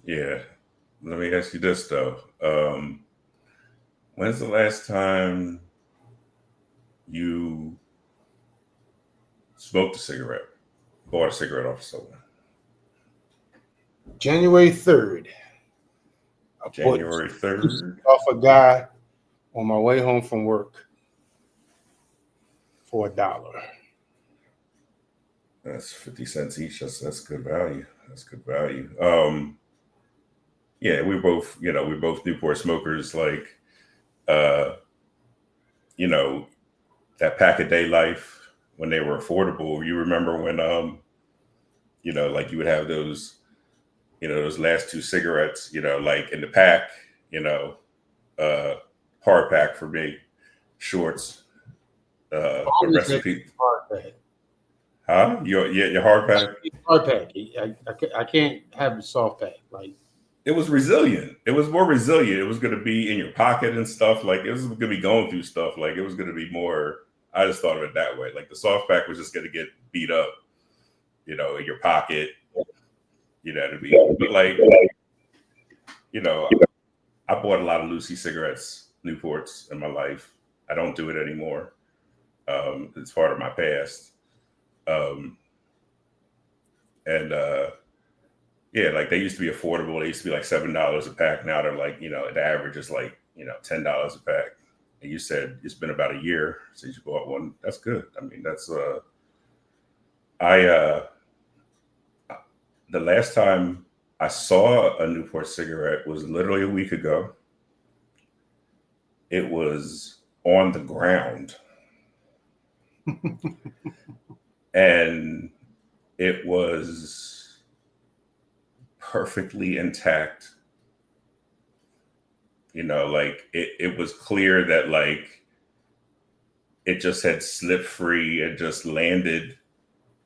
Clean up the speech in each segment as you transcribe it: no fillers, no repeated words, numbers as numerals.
Yeah. Let me ask you this though. When's the last time you smoked a cigarette? Bought a cigarette off of someone? January 3rd, I bought January two 3rd? off a guy on my way home from work for $1. That's 50 cents each. That's good value. That's good value. Yeah, we're both Newport smokers. Like, uh, you know, that pack a day life when they were affordable. You remember when, like you would have those, those last two cigarettes, like in the pack, you know, uh, hard pack for me, shorts, but Always had recipe, hard pack. huh? Your hard pack. Hard pack. I can't have the soft pack. Like, It was resilient. It was more resilient. It was going to be in your pocket and stuff. Like it was going to be going through stuff. Like it was going to be more. I just thought of it that way. Like the soft pack was just going to get beat up, in your pocket. To be. But like, you know, I bought a lot of Lucy cigarettes, Newports in my life. I don't do it anymore. It's part of my past. Um, and yeah, like they used to be affordable. They used to be like $7 a pack. Now they're like, the average is like, $10 a pack. And you said it's been about a year since you bought one. That's good. I mean, that's I the last time I saw a Newport cigarette was literally a week ago. It was on the ground and it was perfectly intact. Like it was clear that like it just had slipped free and just landed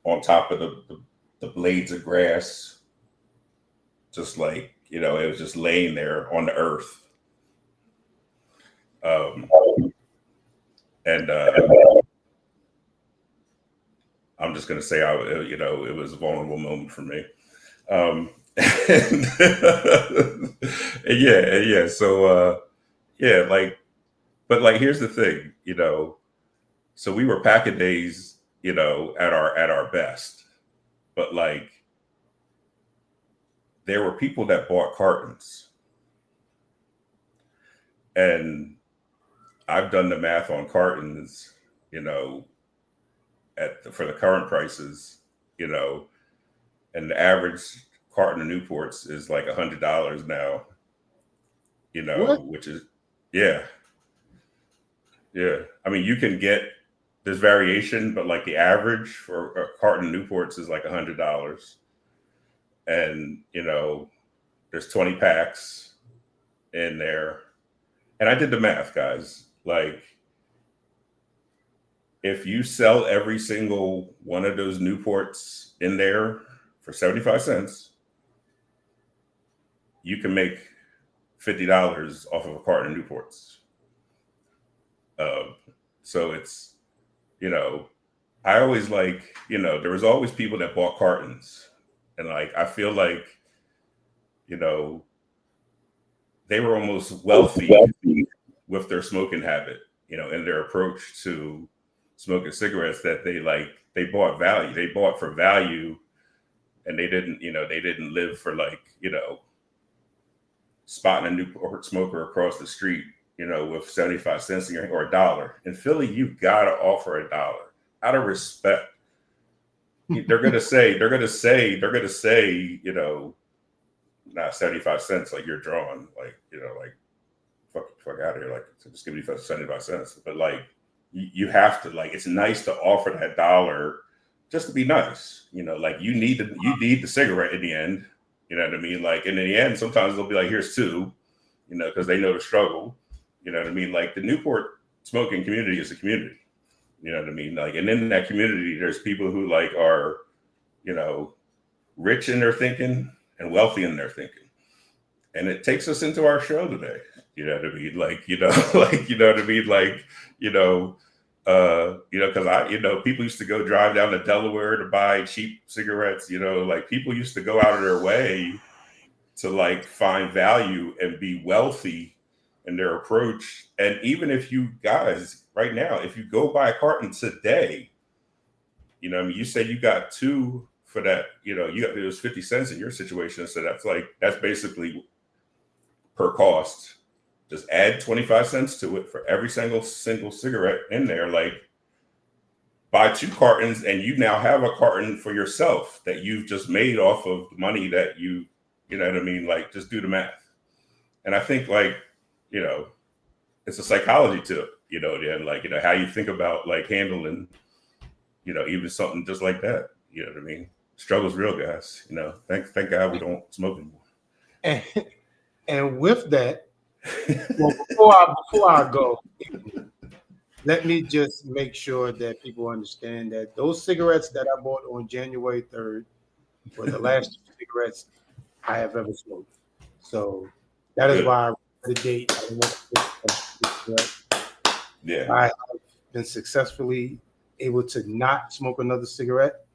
on top of the blades of grass, just like, it was just laying there on the earth. Um, and I'm just gonna say, it was a vulnerable moment for me. And, and yeah. So, yeah, like, but like, here's the thing, so we were packing days, at our best, but like, there were people that bought cartons, and I've done the math on cartons, you know, for the current prices, you know, and the average carton of Newports is like $100 now, what? which is, yeah, yeah. I mean, you can get there's variation, but like the average for a carton of Newports is like $100, and there's 20 packs in there, and I did the math, guys. Like, if you sell every single one of those Newports in there for 75 cents, you can make $50 off of a carton of Newports. Uh, so it's, you know, I always like, there was always people that bought cartons. And like, I feel like, you know, they were almost wealthy with their smoking habit, and their approach to smoking cigarettes, that they bought value. They bought for value, and they didn't live for like, spotting a Newport smoker across the street, with 75 cents in your or $1. In Philly, you gotta offer $1 out of respect. They're gonna say, not 75 cents, like you're drawing, like, like fuck out of here, like, so just give me 75 cents. But like, you have to, like, it's nice to offer that $1 just to be nice, like you need the cigarette in the end, you know what I mean? Like, and in the end, sometimes they'll be like, here's two, because they know the struggle, you know what I mean? Like, the Newport smoking community is a community, you know what I mean? Like, and in that community, there's people who like are, you know, rich in their thinking and wealthy in their thinking. And it takes us into our show today. You know what I mean? Like, like, you know what I mean? Like, because people used to go drive down to Delaware to buy cheap cigarettes, like people used to go out of their way to like find value and be wealthy in their approach. And even if you guys right now, if you go buy a carton today, you know, I mean, you said you got two for that, you know, you got, it was 50 cents in your situation. So that's basically per cost. Just add 25 cents to it for every single cigarette in there. Like, buy two cartons and you now have a carton for yourself that you've just made off of the money that you know what I mean? Like, just do the math. And I think, like, you know, it's a psychology to it, you know, and like, you know, how you think about like handling, you know, even something just like that. You know what I mean? Struggle's real, guys. You know, thank God we don't smoke anymore. And with that, well, before I go, let me just make sure that people understand that those cigarettes that I bought on January 3rd were the last cigarettes I have ever smoked. So that is why I wrote the date. I have been successfully able to not smoke another cigarette,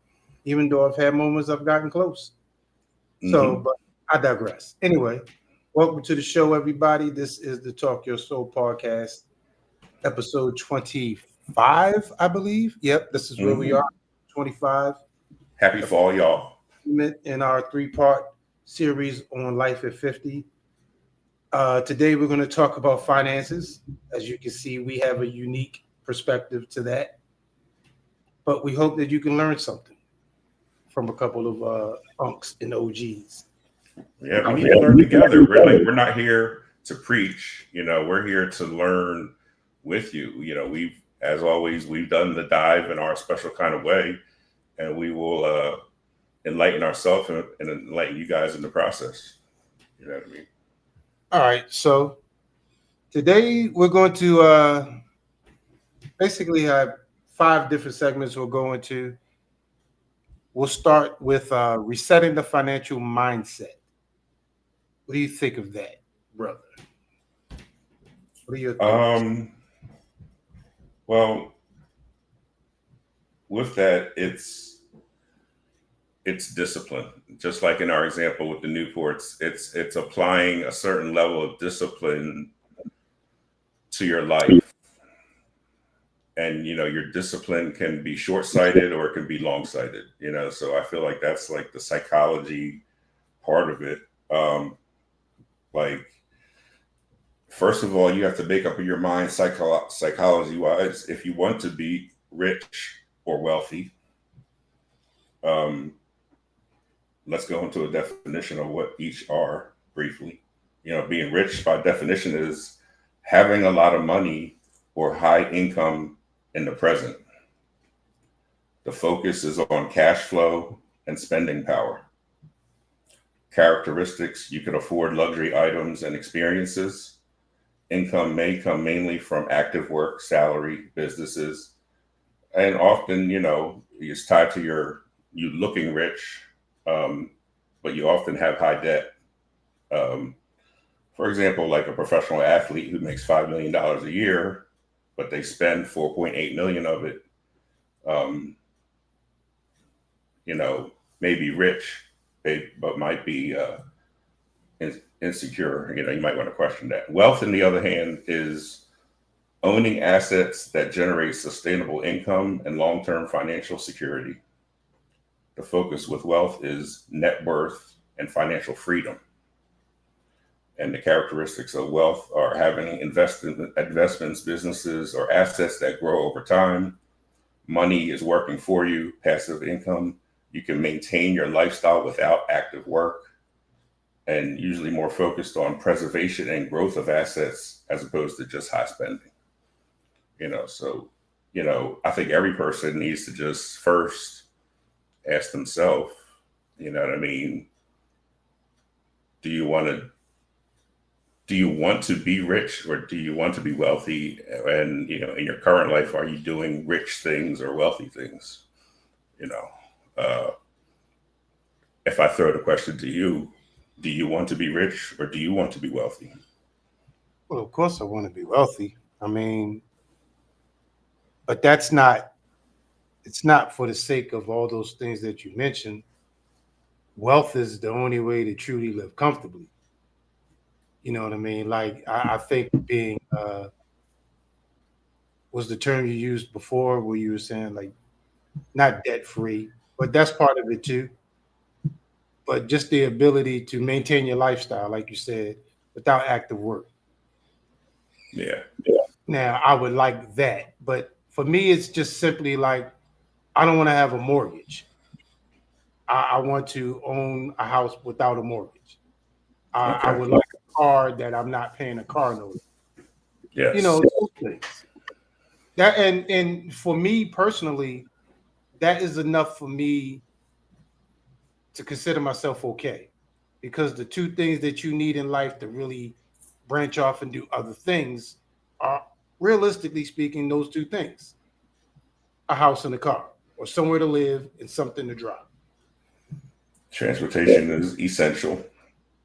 even though I've had moments I've gotten close. So, but I digress. Anyway, welcome to the show, everybody. This is the Talk Your Soul podcast, episode 25, I believe. Yep, this is where we are, 25. Happy fall, y'all. In our 3-part series on Life at 50. Today, we're going to talk about finances. As you can see, we have a unique perspective to that. But we hope that you can learn something from a couple of unks and OGs. Yeah, we need to learn together. We're not here to preach. You know, we're here to learn with you. You know, as always, we've done the dive in our special kind of way, and we will enlighten ourselves and enlighten you guys in the process. You know what I mean? All right. So today we're going to basically have 5 different segments we'll go into. We'll start with resetting the financial mindset. What do you think of that, brother? What are your thoughts? Well, with that, it's discipline. Just like in our example with the Newports, it's applying a certain level of discipline to your life. And, you know, your discipline can be short-sighted or it can be long-sighted, you know? So I feel like that's like the psychology part of it. Like, first of all, you have to make up in your mind psychology-wise if you want to be rich or wealthy. Let's go into a definition of what each are briefly. You know, being rich by definition is having a lot of money or high income in the present. The focus is on cash flow and spending power. Characteristics: you can afford luxury items and experiences. Income may come mainly from active work, salary, businesses, and often, you know, it's tied to you looking rich, but you often have high debt. For example, like a professional athlete who makes $5 million a year, but they spend 4.8 million of it, you know, may be rich, but might be insecure. You know, you might want to question that. Wealth, on the other hand, is owning assets that generate sustainable income and long-term financial security. The focus with wealth is net worth and financial freedom. And the characteristics of wealth are having investments, businesses, or assets that grow over time. Money is working for you, passive income. You can maintain your lifestyle without active work, and usually more focused on preservation and growth of assets as opposed to just high spending. You know, so, you know, I think every person needs to just first ask themselves, you know what I mean? Do you want to be rich or do you want to be wealthy? And, you know, in your current life, are you doing rich things or wealthy things? You know, if I throw the question to you, do you want to be rich or do you want to be wealthy? Well, of course I want to be wealthy. I mean, but it's not for the sake of all those things that you mentioned. wealth is the only way to truly live comfortably. You know what I mean? Like I think being was the term you used before, where you were saying like not debt free, but that's part of it too. But just the ability to maintain your lifestyle, like you said, without active work. Yeah. Now, I would like that, but for me, it's just simply like I don't want to have a mortgage. I want to own a house without a mortgage. I Okay. would like a car that I'm not paying a car note. You Yes. know, those things. That and for me personally, that is enough for me to consider myself okay. Because the two things that you need in life to really branch off and do other things are, realistically speaking, those two things: a house and a car, or somewhere to live and something to drive. Transportation is essential.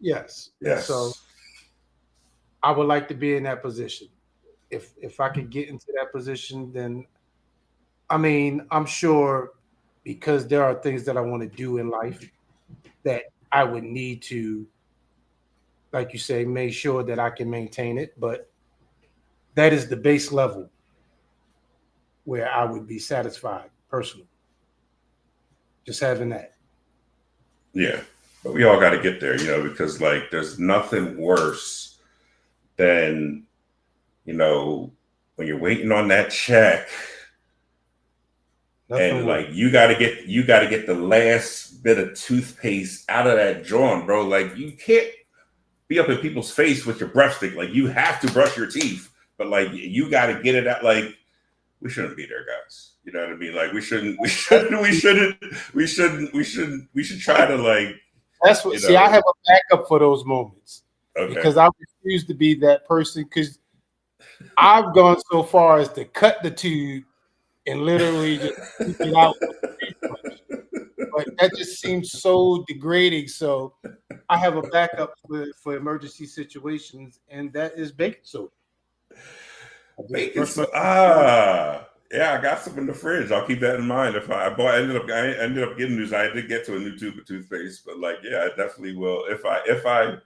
Yes. And so Yes. I would like to be in that position. If I could get into that position, then I mean, I'm sure because there are things that I want to do in life that I would need to, like you say, make sure that I can maintain it. But that is the base level where I would be satisfied personally. Just having that. Yeah. But we all got to get there, because like there's nothing worse than, when you're waiting on that check Nothing and worse. like you got to get the last bit of toothpaste out of that drawing, bro. Like you can't be up in people's face with your breath stick. Like you have to brush your teeth, but like you got to get it out. Like we shouldn't be there, guys. You know what I mean? Like we shouldn't, we shouldn't, we shouldn't, we shouldn't, we shouldn't, we should try to like, That's what. you See, I know, have a backup for those moments okay. because I refuse to be that person. Because I've gone so far as to cut the tube and literally just scoop it out with a toothbrush. But that just seems so degrading. So I have a backup for emergency situations, and that is baking soda. I just Bacon, brush my so teeth with it. yeah, I got some in the fridge. I'll keep that in mind. If I ended up getting news. I did get to a new tube of toothpaste, but like, yeah, I definitely will. If I,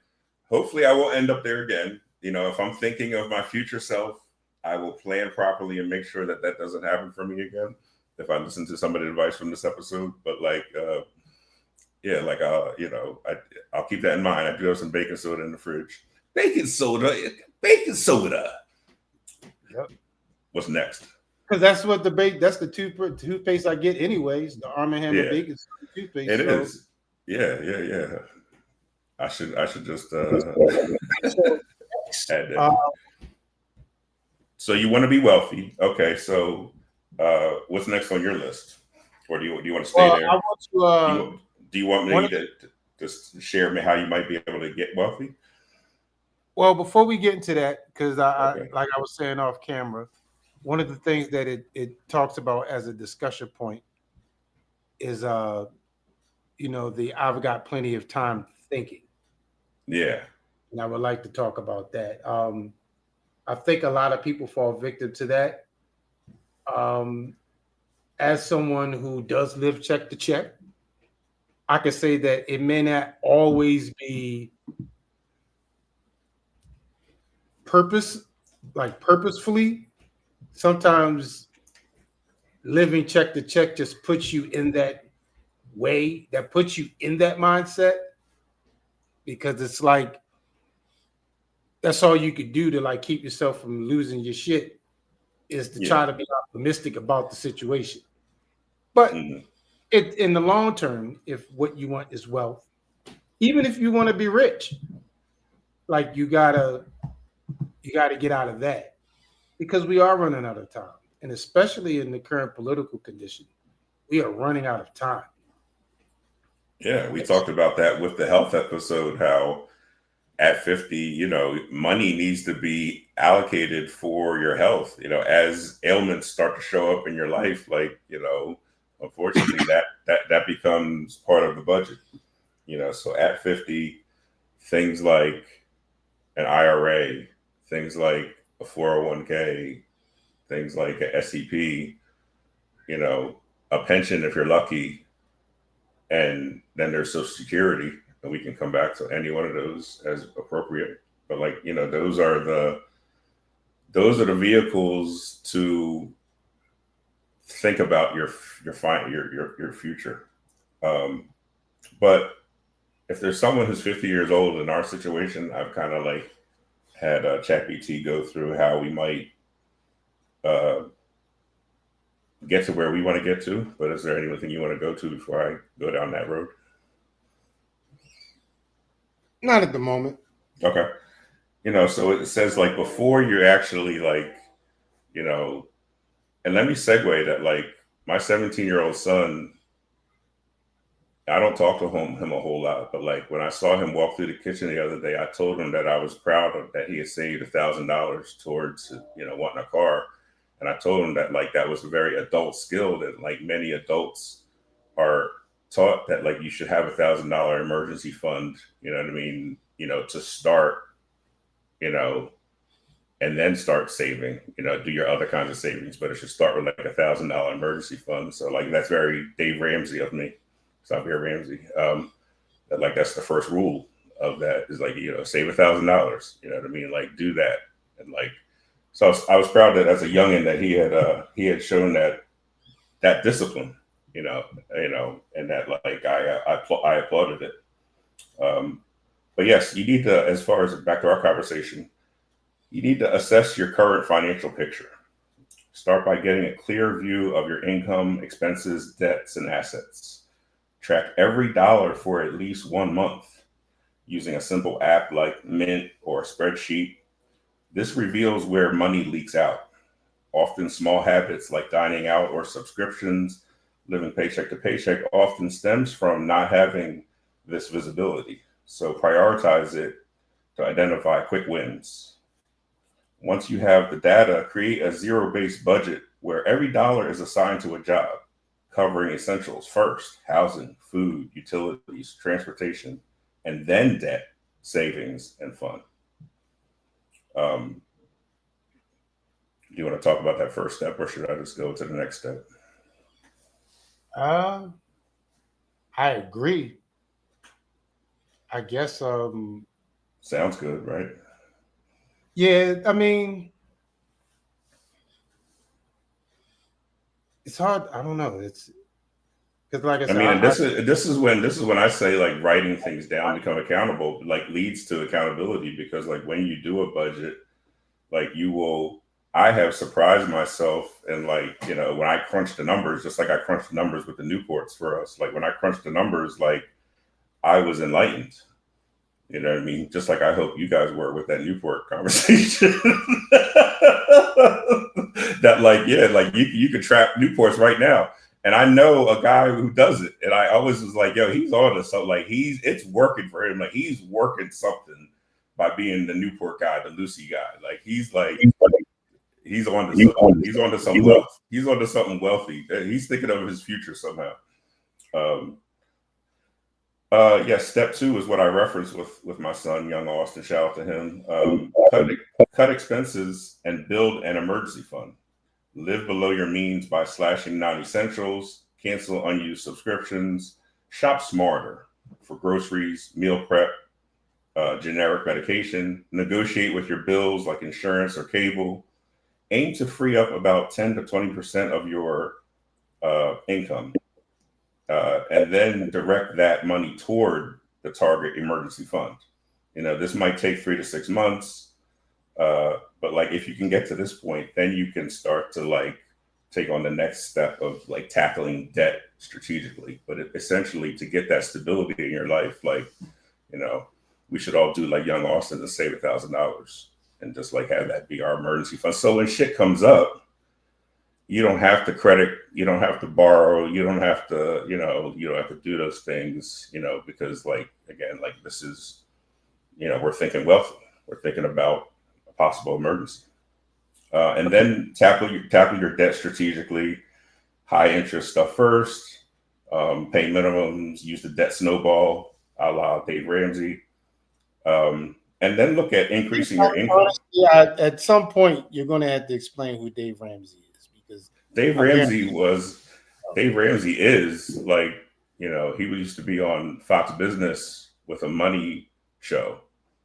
hopefully, I won't end up there again. If I'm thinking of my future self, I will plan properly and make sure that that doesn't happen for me again. If I listen to some of the advice from this episode, but like, yeah, like, I'll keep that in mind. I do have some baking soda in the fridge. Baking soda, baking soda. Yep. What's next? Because that's what that's the toothpaste I get anyways, the Arm& Hammer Yeah, baking soda toothpaste. it So, is. Yeah, yeah, yeah. I should just so add that. uh, So you want to be wealthy? Okay. So what's next on your list, or do you want to stay well, I there? want to Do you do you want one me of the to just share me how you might be able to get wealthy? well before we get into that, because I Okay. like I was saying off camera, one of the things that it talks about as a discussion point is the I've got plenty of time thinking, Yeah. and I would like to talk about that. I think a lot of people fall victim to that. Um, as someone who does live check to check, I can say that it may not always be purpose, like purposefully. Sometimes living check to check just puts you in that way, that puts you in that mindset because it's like that's all you could do to like keep yourself from losing your shit is to Yeah. try to be optimistic about the situation. But Hmm. in the long term, if what you want is wealth, even if you want to be rich, like you gotta get out of that because we are running out of time, and especially in the current political condition, we are running out of time. Yeah. We talked about that with the health episode. How at 50, money needs to be allocated for your health. As ailments start to show up in your life, like, unfortunately that becomes part of the budget. So at 50, things like an IRA, things like a 401k, things like a SEP, a pension if you're lucky, and then there's Social Security, and we can come back to any one of those as appropriate. But like, you know, those are the vehicles to think about your future. Um, but if there's someone who's 50 years old in our situation, I've kind of like had ChatGPT go through how we might uh, get to where we want to get to. But is there anything you want to go to before I go down that road? Not at the moment. Okay. You know, so it says like before you're actually like, you know, and let me segue that like my 17-year-old son, I don't talk to him a whole lot, but like when I saw him walk through the kitchen the other day, I told him that I was proud of that he had saved $1,000 towards, you know, wanting a car. And I told him that like that was a very adult skill that like many adults are taught, that like you should have $1,000 emergency fund, you know what I mean, you know, to start, you know, and then start saving, you know, do your other kinds of savings, but it should start with like $1,000 emergency fund. So like that's very Dave Ramsey of me, Xavier Ramsey. That like that's the first rule of that is like, you know, save $1,000. You know what I mean? Like do that. And like so I was proud that as a youngin that he had shown that discipline, you know, and that like I applauded it. But yes, you need to, as far as back to our conversation, you need to assess your current financial picture. Start by getting a clear view of your income, expenses, debts, and assets. Track every dollar for at least 1 month using a simple app like Mint or a spreadsheet. This reveals where money leaks out. Often small habits like dining out or subscriptions, living paycheck to paycheck often stems from not having this visibility. So prioritize it to identify quick wins. Once you have the data, create a zero-based budget where every dollar is assigned to a job, covering essentials first: housing, food, utilities, transportation, and then debt, savings, and fun. Do you want to talk about that first step, or should I just go to the next step? I agree. I guess Sounds good, right? yeah, I mean it's hard. I don't know. It's because like I I said, mean, and this is when I say like writing things down, become accountable, like leads to accountability, because like when you do a budget, like you will. I have surprised myself, and like, you know, when I crunch the numbers, just like I crunched the numbers with the Newports for us, like when I crunched the numbers, like I was enlightened. You know what I mean? Just like I hope you guys were with that Newport conversation. That like, yeah, like you could trap Newports right now. And I know a guy who does it. And I always was like, yo, he's on to something. Like it's working for him. Like he's working something by being the Newport guy, the Lucy guy. Like he's on to something. He's on to some wealth. He's on to something wealthy. He's thinking of his future somehow. Um, yes, step two is what I referenced with my son, young Austin. Shout out to him. Cut expenses and build an emergency fund. Live below your means by slashing non-essentials, cancel unused subscriptions, shop smarter for groceries, meal prep, generic medication, negotiate with your bills like insurance or cable. Aim to free up about 10 to 20% of your income, and then direct that money toward the target emergency fund. You know, this might take 3 to 6 months, but like if you can get to this point, then you can start to like take on the next step of like tackling debt strategically. But essentially, to get that stability in your life, like, you know, we should all do like young Austin and save $1,000 and just like have that be our emergency fund. So when shit comes up, you don't have to credit, you don't have to borrow, you don't have to, you don't have to do those things, because like, again, like this is, we're thinking wealthy. We're thinking about a possible emergency. And then tackle your debt strategically, high interest stuff first, pay minimums, use the debt snowball, a la Dave Ramsey. And then look at increasing your income. Yeah, at some point you're going to have to explain who Dave Ramsey is, because Dave Ramsey is like You know, he used to be on Fox Business with a money show.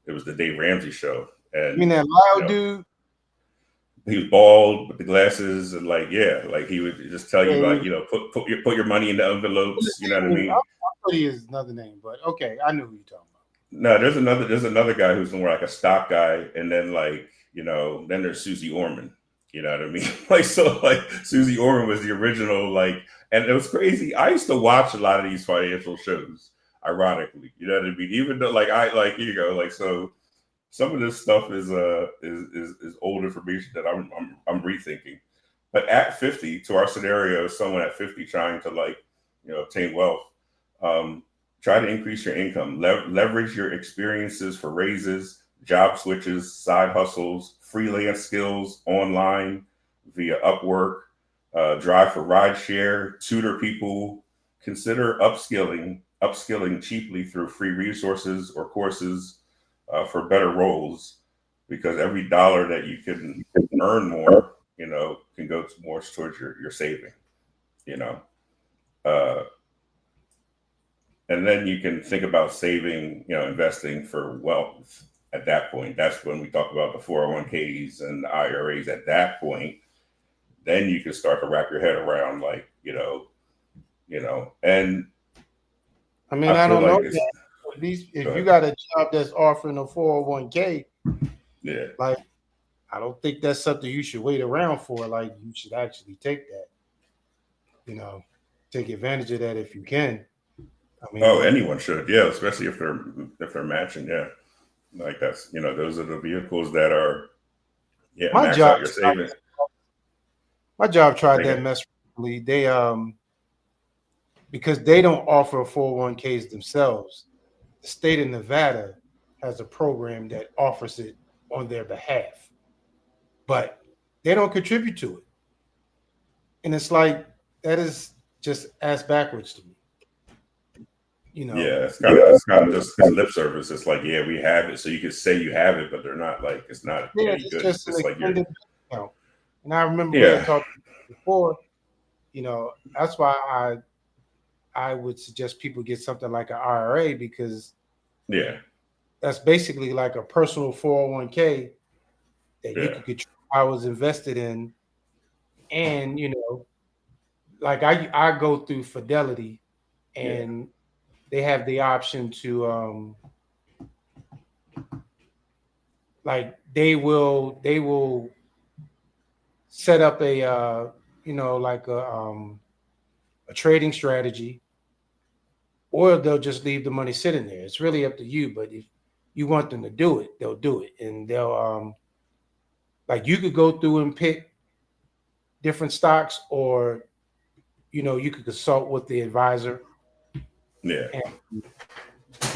It was the Dave Ramsey show, You mean and that you loud know, dude? he was bald with the glasses, and like, yeah, like he would just tell you, Yeah, like, you know, put your money in the envelopes. You know what I I mean? thought he is another name, but okay, I knew who you're talking No, there's another guy who's more like a stock guy, and then like, you know, then there's Susie Orman. You know what I mean? Like, so like Susie Orman was the original, like, and it was crazy. I used to watch a lot of these financial shows, ironically. You know what I mean? Even though like I like, you know, like, so some of this stuff is old information that I'm rethinking. But at 50, to our scenario, someone at 50 trying to, like, you know, obtain wealth, um, try to increase your income, leverage your experiences for raises, job switches, side hustles, freelance skills online via Upwork, drive for rideshare, tutor people, consider upskilling cheaply through free resources or courses for better roles, because every dollar that you can earn more, you know, can go more towards your saving, you know. Uh, and then you can think about saving, you know, investing for wealth at that point. That's when we talk about the 401ks and the IRAs at that point. Then you can start to wrap your head around, like, and about. I mean, I I feel don't like know. it's, At least go if you ahead. got a job that's offering a 401k, Yeah. like I don't think that's something you should wait around for. Like you should actually take that, you know, take advantage of that if you can. I Oh, mean, anyone should. Yeah. Especially if they're matching. Yeah. Like that's, you know, those are the vehicles that are, yeah, my max job out your savings. my job tried that Again. mess recently. They because they don't offer 401ks themselves. The state of Nevada has a program that offers it on their behalf, but they don't contribute to it. And it's like that is just ass backwards to me. You know, Yeah, it's kind of just it's lip service. It's like, yeah, we have it, so you can say you have it, but they're not, like, it's not yeah, any it's good. It's just an just like you're, extended discount. And I remember we had yeah, talked before. You know, that's why I would suggest people get something like an IRA because yeah, that's basically like a personal 401k that you yeah, could control how it's invested in. And you know, like I go through Fidelity, yeah, and they have the option to like they will set up a you know, like a trading strategy, or they'll just leave the money sitting there. It's really up to you. But if you want them to do it, they'll do it, and they'll like you could go through and pick different stocks, or you know, you could consult with the advisor yeah. and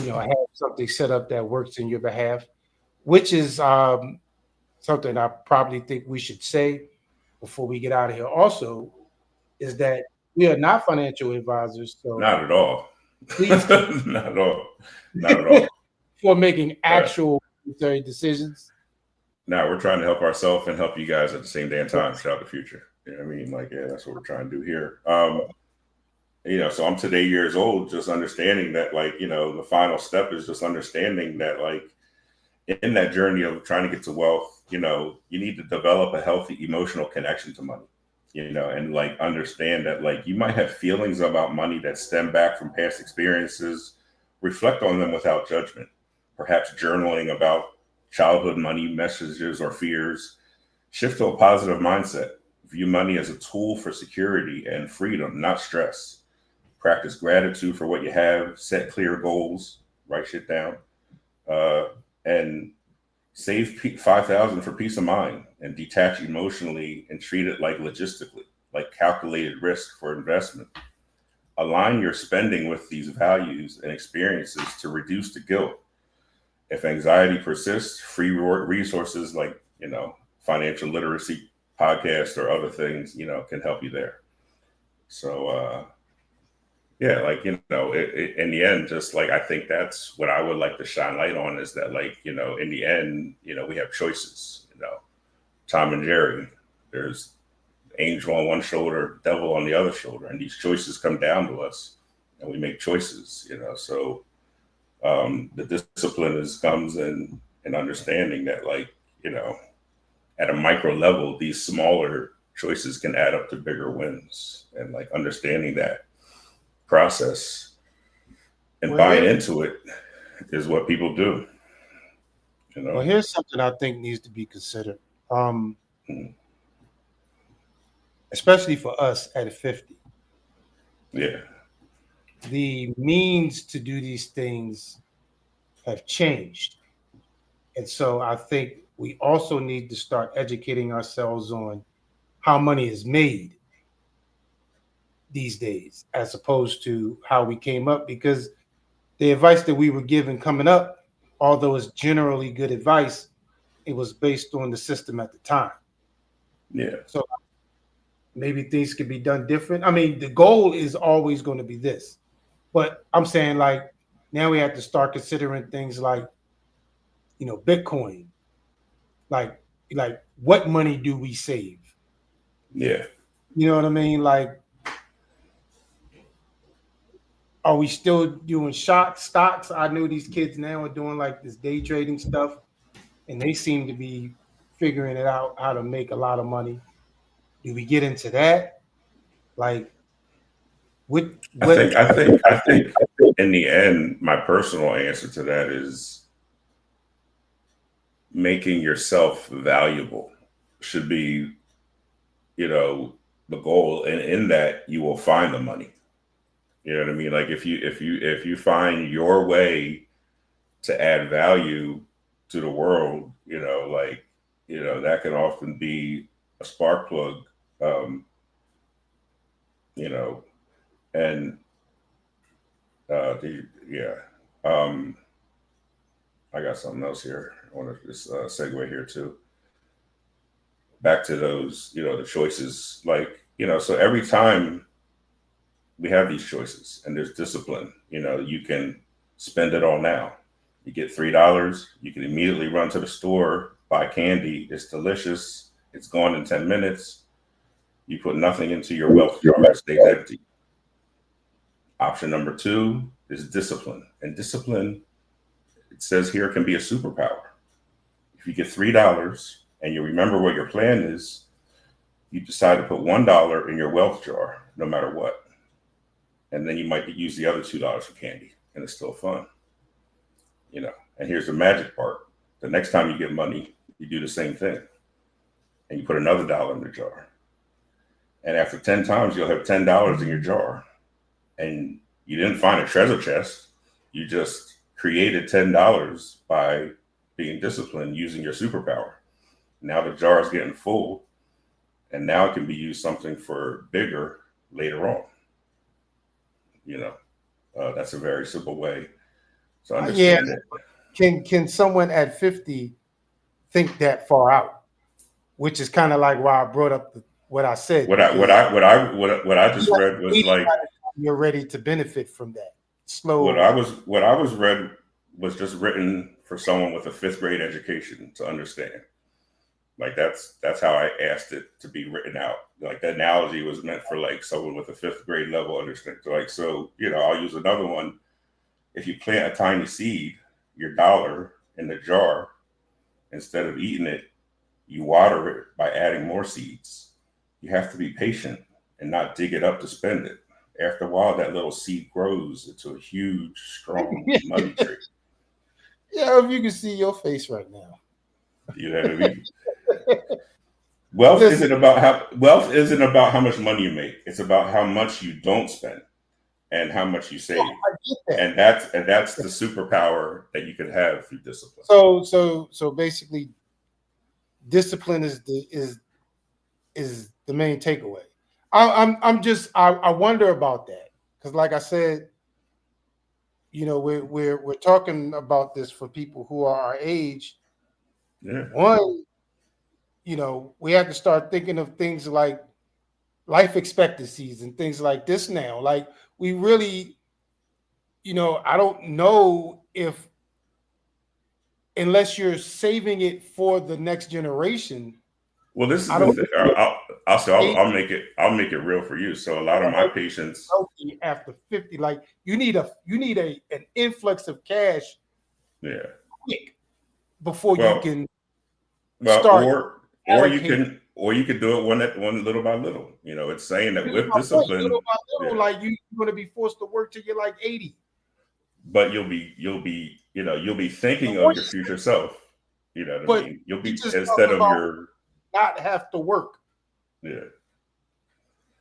you know have something set up that works in your behalf, which is something I probably think we should say before we get out of here. Also, is that we are not financial advisors, so Not at all. please keep Not at all. Not at all. for making Uh, actual monetary decisions. now we're trying to help ourselves and help you guys at the same damn time. Shout out the future. You know what I mean? Like, yeah, that's what we're trying to do here. You know, so I'm today years old, just understanding that, like, you know, the final step is just understanding that, like, in that journey of trying to get to wealth, you know, you need to develop a healthy emotional connection to money, you know, and like understand that, like, you might have feelings about money that stem back from past experiences. Reflect on them without judgment, perhaps journaling about childhood money messages or fears. Shift to a positive mindset. View money as a tool for security and freedom, not stress. Practice gratitude for what you have, set clear goals, write shit down, uh, and save 5,000 for peace of mind, and detach emotionally and treat it like logistically, like calculated risk for investment. Align your spending with these values and experiences to reduce the guilt. If anxiety persists, free resources like, you know, financial literacy podcast or other things, you know, can help you there. So, yeah, like, you know, in the end, just like, I think that's what I would like to shine light on, is that, like, you know, in the end, you know, we have choices, you know, Tom and Jerry, there's angel on one shoulder, devil on the other shoulder, and these choices come down to us. and we make choices. So the discipline comes in understanding that, like, you know, at a micro level, these smaller choices can add up to bigger wins, and like understanding that process and Well, buying here, into it is what people do. You well, know, here's something I think needs to be considered, um, Mm, especially for us at 50. yeah, The means to do these things have changed. And so I think we also need to start educating ourselves on how money is made these days, as opposed to how we came up, because the advice that we were given coming up, although it's generally good advice, it was based on the system at the time. yeah, So maybe things could be done different. I mean, the goal is always going to be this, but I'm saying, like, now we have to start considering things like, Bitcoin, like like what money do we save? yeah. You know what I mean? Like, are we still doing stocks? I know these kids now are doing like this day trading stuff, and they seem to be figuring it out how to make a lot of money. Do we get into that? Like, what I what think, I think, I think, in the end, my personal answer to that is making yourself valuable should be, you know, the goal, and in that you will find the money. You know what I mean? Like, if you find your way to add value to the world, like, that can often be a spark plug. Um, you know, and yeah. Um, I got something else here. I want to just segue here too. Back to those, the choices. Like, so every time we have these choices and there's discipline, you can spend it all now. You get $3, you can immediately run to the store, buy candy. It's delicious. It's gone in 10 minutes. You put nothing into your wealth jar, it stays empty. Option number two is discipline. And discipline, it says here, can be a superpower. If you get $3 and you remember what your plan is, you decide to put $1 in your wealth jar, no matter what. And then you might use the other $2 for candy, and it's still fun. And here's the magic part: the next time you get money, you do the same thing, and you put another dollar in the jar. And after 10 times, you'll have $10 in your jar, and you didn't find a treasure chest. You just created $10 by being disciplined, using your superpower. Now the jar is getting full, and now it can be used something for bigger later on. You know, that's a very simple way to yeah, understand it. can someone at 50 think that far out? Which is kind of like why I brought up what I said, What I what because I what I what I just read was like you're ready to benefit from that. what Slow. I was what I was read was just written for someone with a fifth grade education to understand. Like, that's how I asked it to be written out. Like, the analogy was meant for like someone with a fifth grade level understanding. So, I'll use another one. If you plant a tiny seed, your dollar, in the jar, instead of eating it, you water it by adding more seeds. You have to be patient and not dig it up to spend it. After a while, that little seed grows into a huge, strong money tree. Yeah, if you can see your face right now. You know what I mean? Wealth Listen, isn't about how much money you make. It's about how much you don't spend and how much you yeah, save. I get that. And that's the superpower that you could have through discipline. So basically, discipline is the main takeaway. I'm just I wonder about that, because, like I said, we're talking about this for people who are our age. Yeah. One, we have to start thinking of things like life expectancies and things like this now. Like, we really, I don't know if, unless you're saving it for the next generation, Well, this is I the don't. thing. I'll make it real for you. So a lot of my patients after 50, like you need an influx of cash, quick before you can start. Or you can do it one little by little. You know, it's saying that with discipline, little by little, like you're going to be forced to work till you're like 80. But you'll be thinking of your future self. You know what I mean? You'll be instead of your not have to work. Yeah.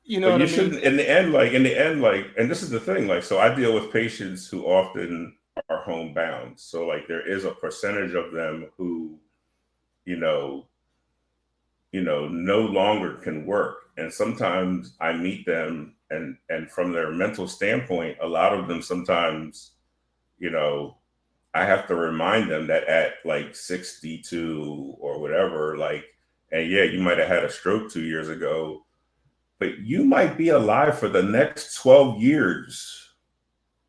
You know, but you shouldn't in the end, like, and this is the thing, like, so I deal with patients who often are homebound. So like there is a percentage of them who, no longer can work. And sometimes I meet them and from their mental standpoint, a lot of them sometimes, I have to remind them that at like 62 or whatever, like, and yeah, you might have had a stroke 2 years ago, but you might be alive for the next 12 years.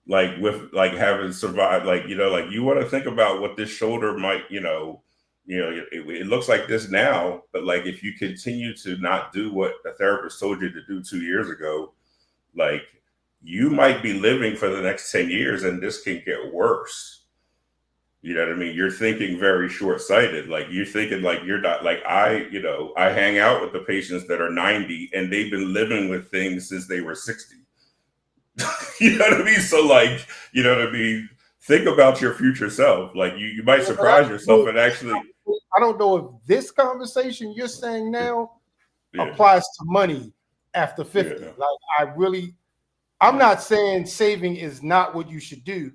Like with like having survived, like, like you want to think about what this shoulder might, it looks like this now, but like if you continue to not do what the therapist told you to do 2 years ago, like you might be living for the next 10 years and this can get worse. You know what I mean? You're thinking very short-sighted. Like you're thinking like you're not like I hang out with the patients that are 90 and they've been living with things since they were 60. You know what I mean? So like, you know what I mean? Think about your future self. Like you might surprise yourself and actually. I don't know if this conversation you're saying now applies to money after 50. Yeah. Like I'm not saying saving is not what you should do.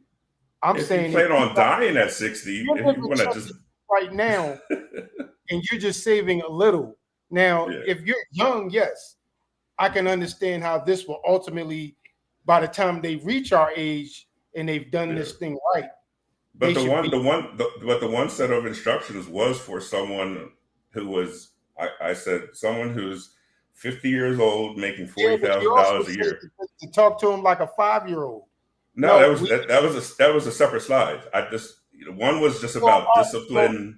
I'm saying you plan on dying at 60, if you want to just right now, and you're just saving a little. Now, if you're young, yes, I can understand how this will ultimately, by the time they reach our age and they've done this thing right. But the one set of instructions was for someone who was, I said, someone who's 50 years old, making $40,000 a year. To talk to him like a 5-year-old. No, that was a separate slide. One was just about discipline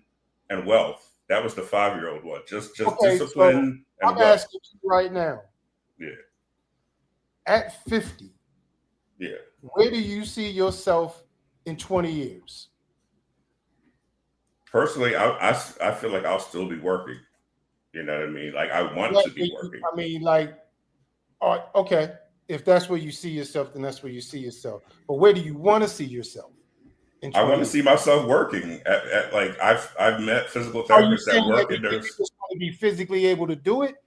and wealth. That was the 5-year-old one. Just discipline and I'm wealth. Asking you right now. Yeah. At 50. Yeah. Where do you see yourself in 20 years? Personally, I feel like I'll still be working. You know what I mean? Like I want to be working. I mean, like, okay. If that's where you see yourself, then that's where you see yourself. But where do you want to see yourself? I want to see myself working. At like I've met physical therapists that work in there. You just want to be physically able to do it,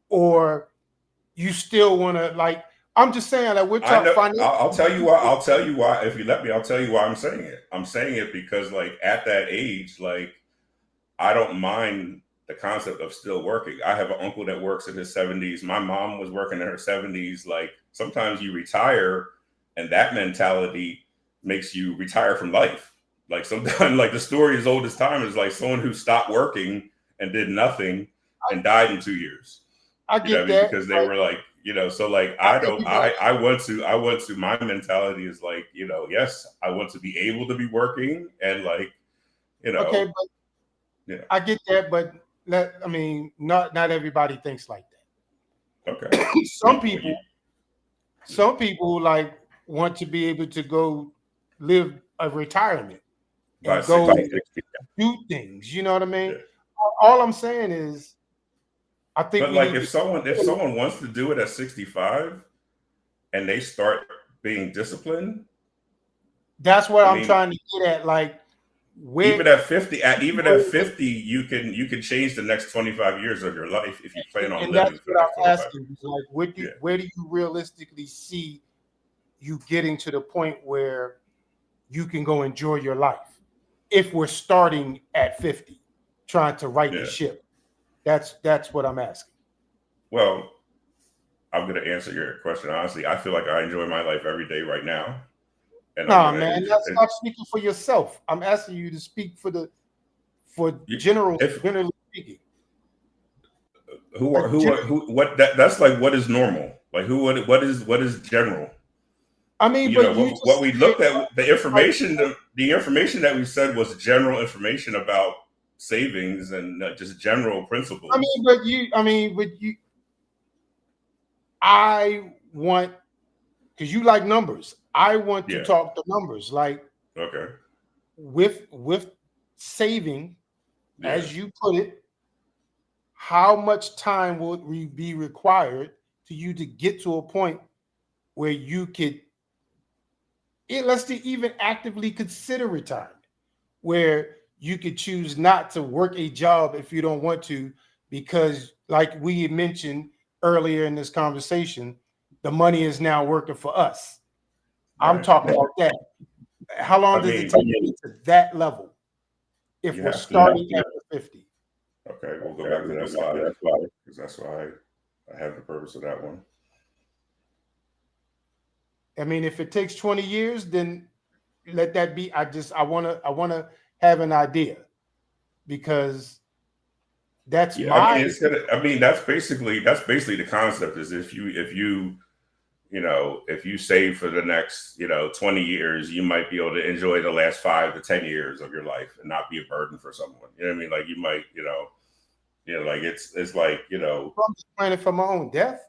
or you still want to like? I'm just saying that we're talking. I'll tell you why. I'll tell you why. If you let me, I'll tell you why I'm saying it. I'm saying it because like at that age, like I don't mind the concept of still working. I have an uncle that works in his 70s. My mom was working in her 70s. Like sometimes you retire and that mentality makes you retire from life. Like sometimes like the story as old as time is like someone who stopped working and did nothing and died in 2 years. I get that because they were like, so like I want to my mentality is like, yes, I want to be able to be working and like, Okay, but I get that, but not everybody thinks like that. Okay. Some people like want to be able to go live a retirement and go do things. You know what I mean? Yeah. All I'm saying is, I think. But like, if someone wants to do it at 65, and they start being disciplined, that's what I'm trying to get at. Like. Even at 50, you can change the next 25 years of your life if you plan on living. That's what I'm asking. Like, where do you realistically see you getting to the point where you can go enjoy your life? If we're starting at 50, trying to right the ship, that's what I'm asking. Well, I'm going to answer your question honestly. I feel like I enjoy my life every day right now. Man, that's not speaking for yourself. I'm asking you to speak generally speaking. That's like what is normal? Like what is general? I mean, what we looked at, the information that we said was general information about savings and just general principles. I want, because you like numbers, I want to Yeah. talk the numbers. Like Okay. with saving, Yeah. as you put it, how much time will be required to you to get to a point where you could, let's say, even actively consider retirement, where you could choose not to work a job if you don't want to, because, like we mentioned earlier in this conversation, the money is now working for us. I'm Right. talking about that. How long I does it mean, take to get to that level if you we're have to. starting after 50? Okay, we'll go back to that slide because that's why I have the purpose of that one. I mean, if it takes 20 years, then let that be. I wanna have an idea, because that's Yeah, I mean, my it's gonna. I mean, that's basically the concept is if you save for the next 20 years, you might be able to enjoy the last 5 to 10 years of your life and not be a burden for someone. You know what I mean? Like you might, like it's like I'm just planning for my own death.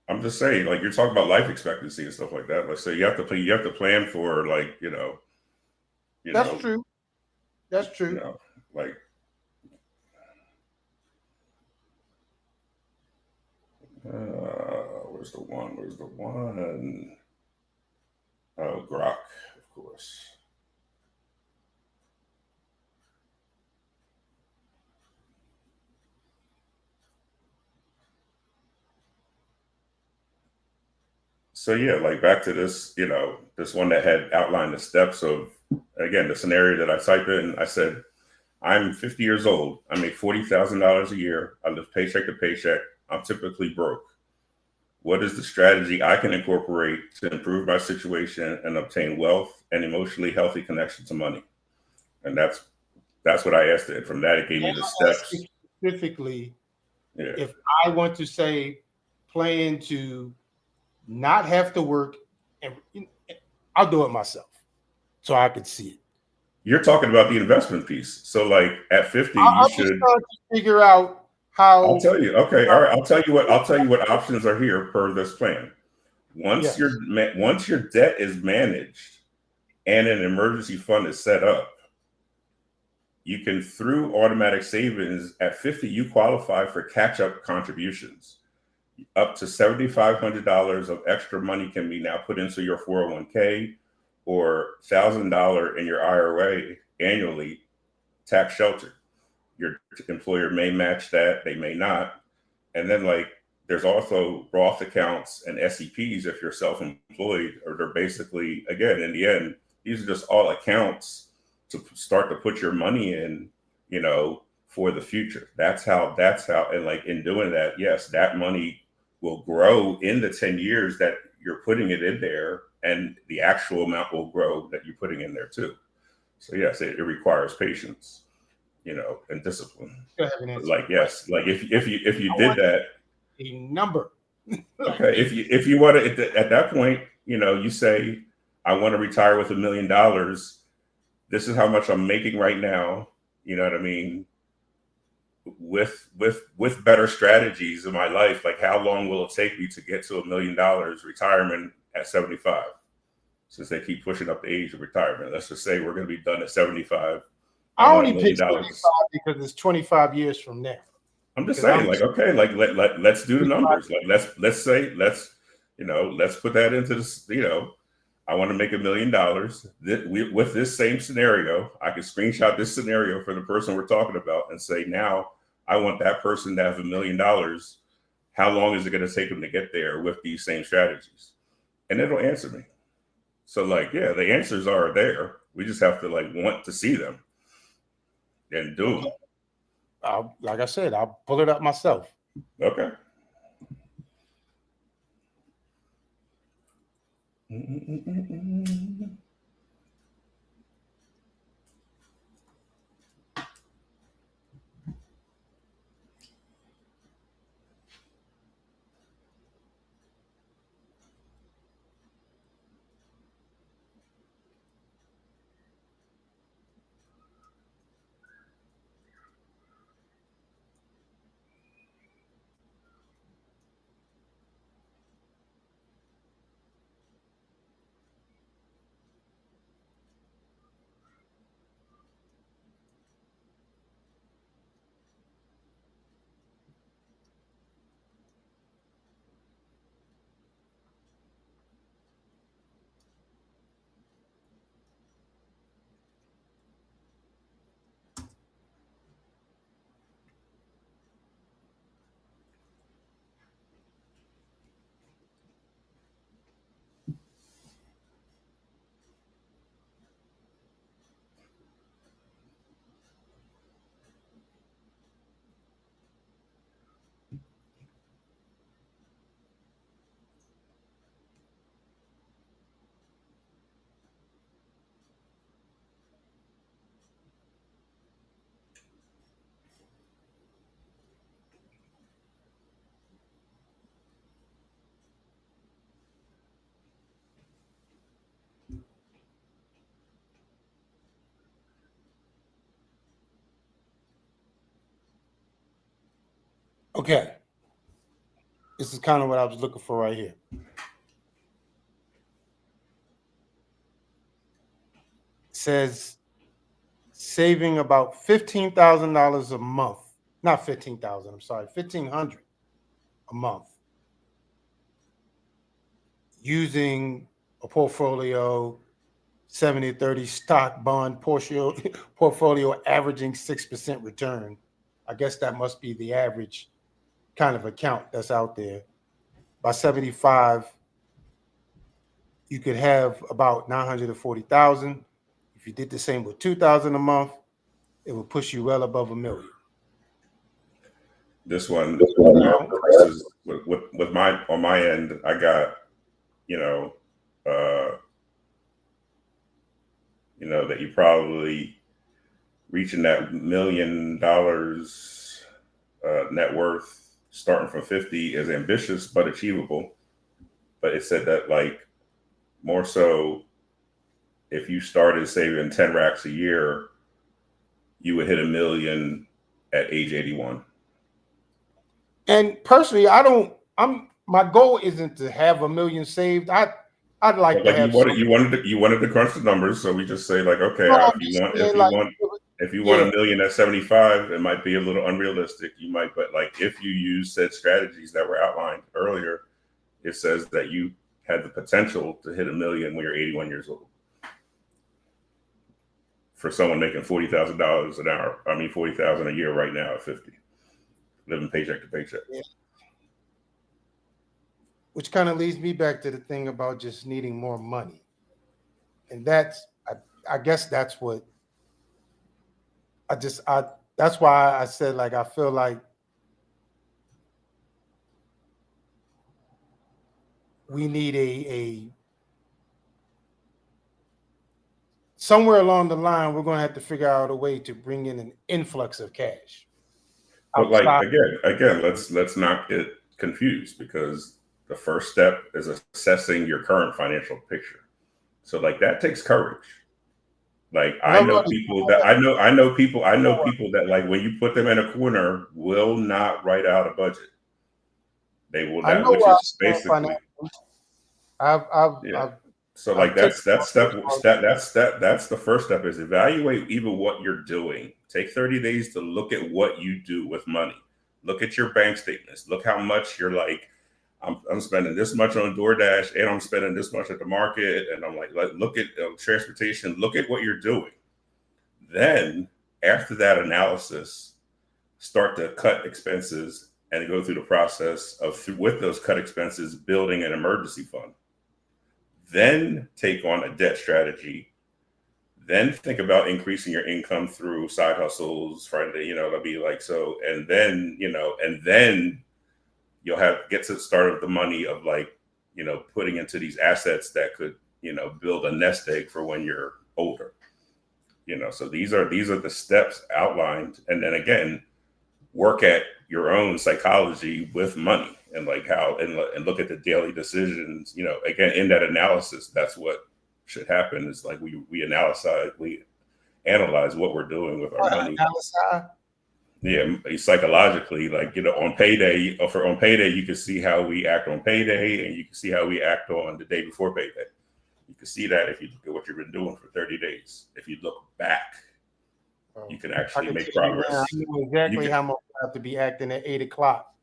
I'm just saying, like you're talking about life expectancy and stuff like that. Like, so you have to plan for like, you That's know, true. That's you true. know, like where's the one? Where's the one? Oh, Grok, of course. So yeah, like back to this, this one that had outlined the steps of, again, the scenario that I typed in. I said, I'm 50 years old. I make $40,000 a year. I live paycheck to paycheck. I'm typically broke. What is the strategy I can incorporate to improve my situation and obtain wealth and emotionally healthy connection to money? And that's what I asked it. From that, it gave me the steps. Specifically, Yeah. if I want to say plan to not have to work, and I'll do it myself so I can see it. You're talking about the investment piece. So like at 50, you I'm just should. trying to figure out I'll how. tell you. Okay. All right. I'll tell you what options are here per this plan. Yes. Once your debt is managed and an emergency fund is set up, you can, through automatic savings at 50, you qualify for catch-up contributions. Up to $7,500 of extra money can be now put into your 401k or $1,000 in your IRA annually, tax sheltered. Your employer may match that, they may not. And then like there's also Roth accounts and SEPs if you're self-employed, or they're basically, again, in the end, these are just all accounts to start to put your money in, for the future. That's how, and like in doing that, yes, that money will grow in the 10 years that you're putting it in there, and the actual amount will grow that you're putting in there too. So yes, it requires patience, and discipline. Still haven't answered Like the question. yes, like if you I did want that, a number. Like okay. If you want to at that point, you say, I want to retire with $1 million. This is how much I'm making right now. You know what I mean? With better strategies in my life, like how long will it take me to get to $1 million retirement at 75? Since they keep pushing up the age of retirement, let's just say we're going to be done at 75. I I want only $1 million. picked 75 because it's 25 years from now. I'm just Because saying, I'm like, okay, like let's do the 25. numbers. Like let's put that into this. I want to make $1 million. With this same scenario, I can screenshot this scenario for the person we're talking about and say, now I want that person to have $1 million. How long is it going to take them to get there with these same strategies? And it'll answer me. So like, yeah, the answers are there. We just have to like want to see them and do Okay. them. Like I said, I'll pull it up myself. Okay. Okay. This is kind of what I was looking for right here. It says saving about $15,000 a month. Not 15,000, I'm sorry, 1,500 a month using a portfolio 70-30 stock bond portfolio averaging 6% return. I guess that must be the average kind of account that's out there. By 75, you could have about 940,000. If you did the same with 2,000 a month, it would push you well above $1 million. This one, this is with my on my end. I got, uh, that you probably reaching that $1 million net worth starting from 50 is ambitious but achievable. But it said that like more so if you started saving 10 racks a year, you would hit $1 million at age 81. And personally, my goal isn't to have $1 million saved. I'd like But to like have you wanted to crunch the numbers, so we just say like, okay, no, if you want $1 million at 75, it might be a little unrealistic. You might, but like if you use said strategies that were outlined earlier, it says that you had the potential to hit $1 million when you're 81 years old. For someone making $40,000 an hour, I mean $40,000 a year right now at 50, living paycheck to paycheck. Yeah. Which kind of leads me back to the thing about just needing more money, and I guess that's what that's why I said like I feel like we need a somewhere along the line we're going to have to figure out a way to bring in an influx of cash. But like again, let's not get confused, because the first step is assessing your current financial picture. So like that takes courage. Like I know people that like when you put them in a corner will not write out a budget. They will not, which is basically yeah. So like that's the first step is evaluate even what you're doing. Take 30 days to look at what you do with money. Look at your bank statements. Look how much you're like, I'm spending this much on DoorDash and I'm spending this much at the market. And I'm like look at transportation, look at what you're doing. Then after that analysis, start to cut expenses and go through the process of, with those cut expenses, building an emergency fund. Then take on a debt strategy. Then think about increasing your income through side hustles, Friday, it'll be like so. And then, you'll get to the start of the money of like, putting into these assets that could, build a nest egg for when you're older. So these are the steps outlined. And then again, work at your own psychology with money and like how, and look at the daily decisions, again, in that analysis, that's what should happen is like we analyze what we're doing with our money. Yeah, psychologically, like, on payday, you can see how we act on payday and you can see how we act on the day before payday. You can see that if you look at what you've been doing for 30 days. If you look back, you can actually make progress. I know exactly how much I have to be acting at 8 o'clock.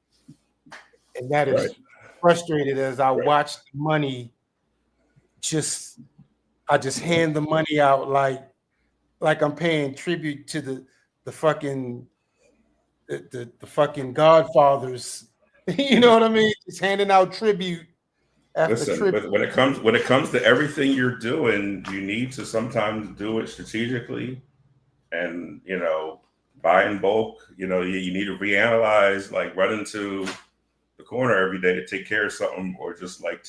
And that is frustrated as I watch the money I just hand the money out like I'm paying tribute to the fucking the fucking Godfathers. You know what I mean? Just handing out tribute after tribute. But when it comes to everything you're doing, you need to sometimes do it strategically and buy in bulk. You need to reanalyze, like run into the corner every day to take care of something, or just like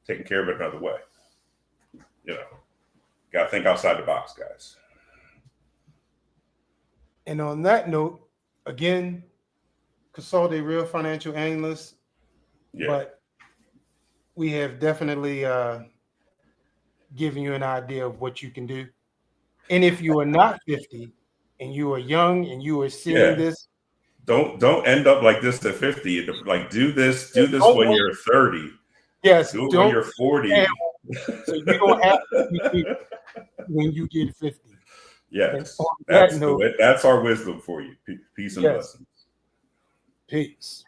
taking care of it another way. Gotta think outside the box, guys. And on that note, again, consult a real financial analyst. Yeah. But we have definitely given you an idea of what you can do. And if you are not 50 and you are young and you are seeing this, don't end up like this at 50. Like do this when you're 30. Yes, do it when you're 40. So you don't have to be when you get 50. Yes, that's our wisdom for you. Peace and blessings. Peace.